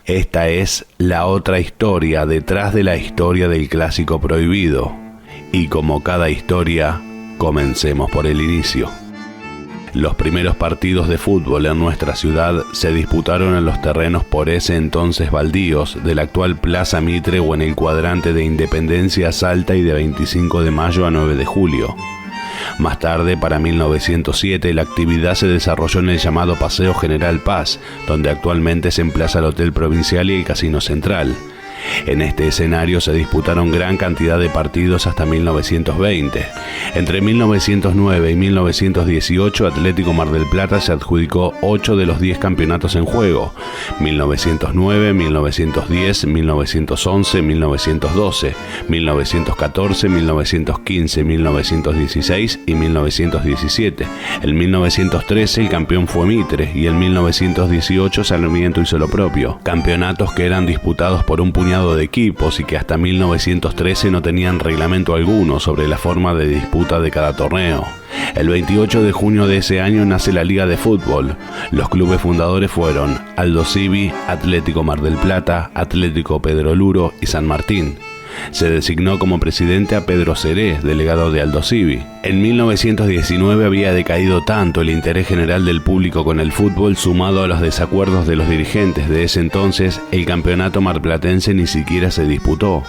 Esta es la otra historia detrás de la historia del clásico prohibido. Y como cada historia, comencemos por el inicio. Los primeros partidos de fútbol en nuestra ciudad se disputaron en los terrenos por ese entonces baldíos de la actual Plaza Mitre o en el cuadrante de Independencia, Salta y de 25 de mayo a 9 de julio. Más tarde, para 1907, la actividad se desarrolló en el llamado Paseo General Paz, donde actualmente se emplaza el Hotel Provincial y el Casino Central. En este escenario se disputaron gran cantidad de partidos hasta 1920. Entre 1909 y 1918, Atlético Mar del Plata se adjudicó 8 de los 10 campeonatos en juego: 1909, 1910, 1911, 1912, 1914, 1915, 1916 y 1917. En 1913 el campeón fue Mitre y en 1918 Sarmiento hizo lo propio. Campeonatos que eran disputados por un puñado de equipos y que hasta 1913 no tenían reglamento alguno sobre la forma de disputa de cada torneo. El 28 de junio de ese año nace la Liga de Fútbol. Los clubes fundadores fueron Aldosivi, Atlético Mar del Plata, Atlético Pedro Luro y San Martín. Se designó como presidente a Pedro Seré, delegado de Aldosivi. En 1919 había decaído tanto el interés general del público con el fútbol, sumado a los desacuerdos de los dirigentes de ese entonces, el campeonato marplatense ni siquiera se disputó.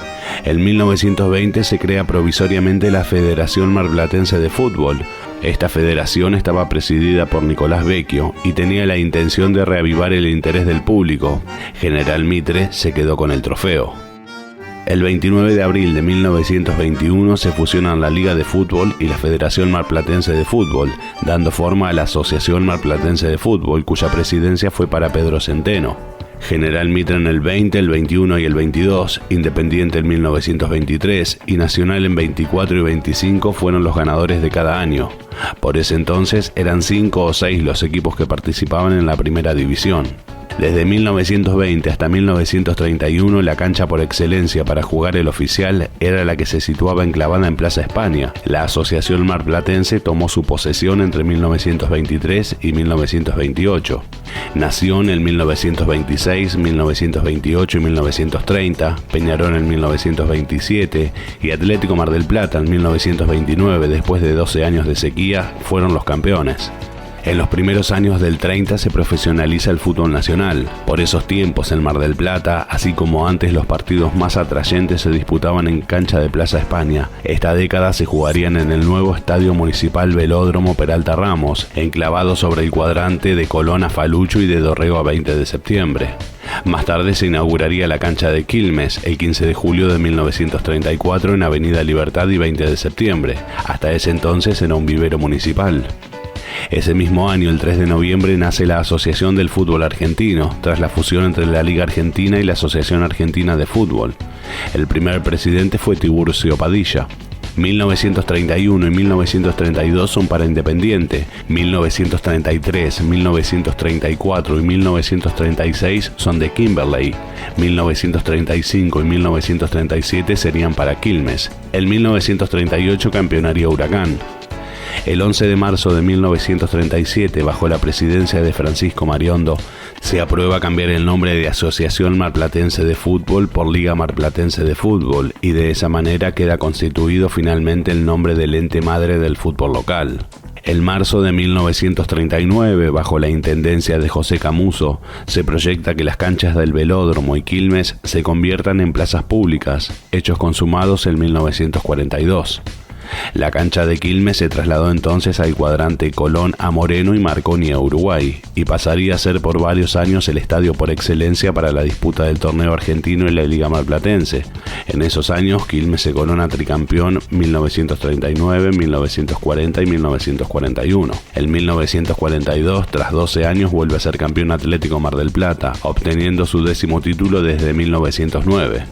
En 1920 se crea provisoriamente la Federación Marplatense de Fútbol. Esta federación estaba presidida por Nicolás Vecchio y tenía la intención de reavivar el interés del público. General Mitre se quedó con el trofeo. El 29 de abril de 1921 se fusionan la Liga de Fútbol y la Federación Marplatense de Fútbol, dando forma a la Asociación Marplatense de Fútbol, cuya presidencia fue para Pedro Centeno. General Mitre en el 20, el 21 y el 22, Independiente en 1923 y Nacional en 24 y 25 fueron los ganadores de cada año. Por ese entonces eran 5 o 6 los equipos que participaban en la primera división. Desde 1920 hasta 1931, la cancha por excelencia para jugar el oficial era la que se situaba enclavada en Plaza España. La Asociación Marplatense tomó su posesión entre 1923 y 1928. Nación en 1926, 1928 y 1930, Peñarol en 1927 y Atlético Mar del Plata en 1929, después de 12 años de sequía, fueron los campeones. En los primeros años del 30 se profesionaliza el fútbol nacional. Por esos tiempos en Mar del Plata, así como antes, los partidos más atrayentes se disputaban en cancha de Plaza España. Esta década se jugarían en el nuevo Estadio Municipal Velódromo Peralta Ramos, enclavado sobre el cuadrante de Colón a Falucho y de Dorrego a 20 de septiembre. Más tarde se inauguraría la cancha de Quilmes, el 15 de julio de 1934 en Avenida Libertad y 20 de septiembre. Hasta ese entonces era un vivero municipal. Ese mismo año, el 3 de noviembre, nace la Asociación del Fútbol Argentino, tras la fusión entre la Liga Argentina y la Asociación Argentina de Fútbol. El primer presidente fue Tiburcio Padilla. 1931 y 1932 son para Independiente, 1933, 1934 y 1936 son de Kimberley, 1935 y 1937 serían para Quilmes. En 1938 campeonaría Huracán. El 11 de marzo de 1937, bajo la presidencia de Francisco Mariondo, se aprueba cambiar el nombre de Asociación Marplatense de Fútbol por Liga Marplatense de Fútbol y de esa manera queda constituido finalmente el nombre del ente madre del fútbol local. En marzo de 1939, bajo la intendencia de José Camuso, se proyecta que las canchas del Velódromo y Quilmes se conviertan en plazas públicas, hechos consumados en 1942. La cancha de Quilmes se trasladó entonces al cuadrante Colón a Moreno y Marconi a Uruguay, y pasaría a ser por varios años el estadio por excelencia para la disputa del torneo argentino y la Liga Marplatense. En esos años, Quilmes se corona tricampeón 1939, 1940 y 1941. En 1942, tras 12 años, vuelve a ser campeón Atlético Mar del Plata, obteniendo su 10º título desde 1909.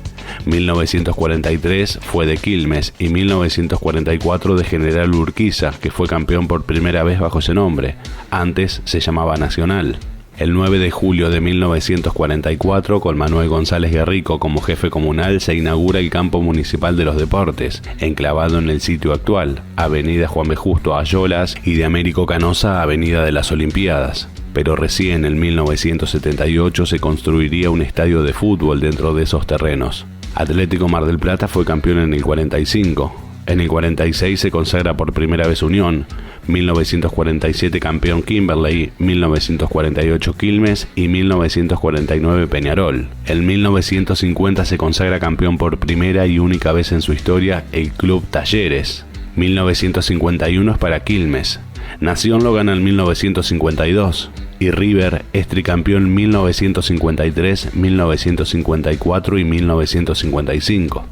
1943 fue de Quilmes y 1944 de General Urquiza, que fue campeón por primera vez bajo ese nombre. Antes se llamaba Nacional. El 9 de julio de 1944, con Manuel González Guerrico como jefe comunal, se inaugura el Campo Municipal de los Deportes, enclavado en el sitio actual, Avenida Juan B. Justo a Ayolas y de Américo Canosa a Avenida de las Olimpiadas. pero recién en 1978 se construiría un estadio de fútbol dentro de esos terrenos. Atlético Mar del Plata fue campeón en el 45. En el 46 se consagra por primera vez Unión, 1947 campeón Kimberley, 1948 Quilmes y 1949 Peñarol. En 1950 se consagra campeón por primera y única vez en su historia el Club Talleres. 1951 es para Quilmes. Nación lo gana en 1952 y River es tricampeón 1953, 1954 y 1955.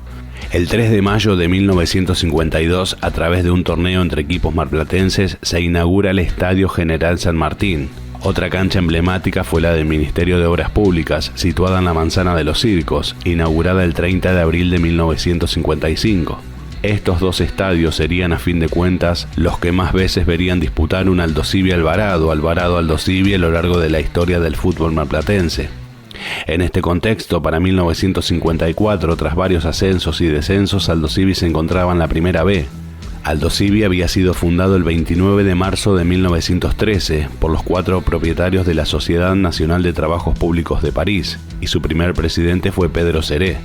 El 3 de mayo de 1952, a través de un torneo entre equipos marplatenses, se inaugura el Estadio General San Martín. Otra cancha emblemática fue la del Ministerio de Obras Públicas, situada en la Manzana de los Circos, inaugurada el 30 de abril de 1955. Estos dos estadios serían, a fin de cuentas, los que más veces verían disputar un Aldosivi-Alvarado, Alvarado-Aldosivi a lo largo de la historia del fútbol marplatense. En este contexto, para 1954, tras varios ascensos y descensos, Aldosivi se encontraba en la Primera B. Aldosivi había sido fundado el 29 de marzo de 1913 por los 4 propietarios de la Sociedad Nacional de Trabajos Públicos de París, y su primer presidente fue Pedro Seré.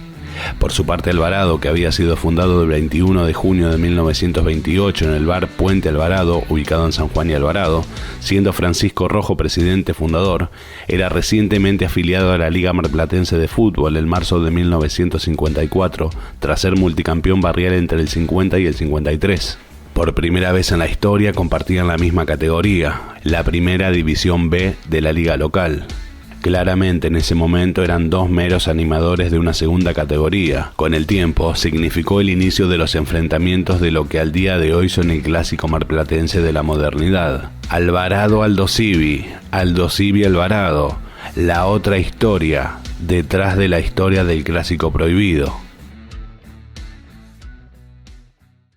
Por su parte, Alvarado, que había sido fundado el 21 de junio de 1928 en el bar Puente Alvarado, ubicado en San Juan y Alvarado, siendo Francisco Rojo presidente fundador, era recientemente afiliado a la Liga Marplatense de Fútbol en marzo de 1954, tras ser multicampeón barrial entre el 50 y el 53. Por primera vez en la historia compartían la misma categoría, la Primera División B de la liga local. Claramente en ese momento eran dos meros animadores de una segunda categoría. Con el tiempo significó el inicio de los enfrentamientos de lo que al día de hoy son el clásico marplatense de la modernidad. Alvarado-Aldosivi, Aldosivi-Alvarado, la otra historia detrás de la historia del clásico prohibido.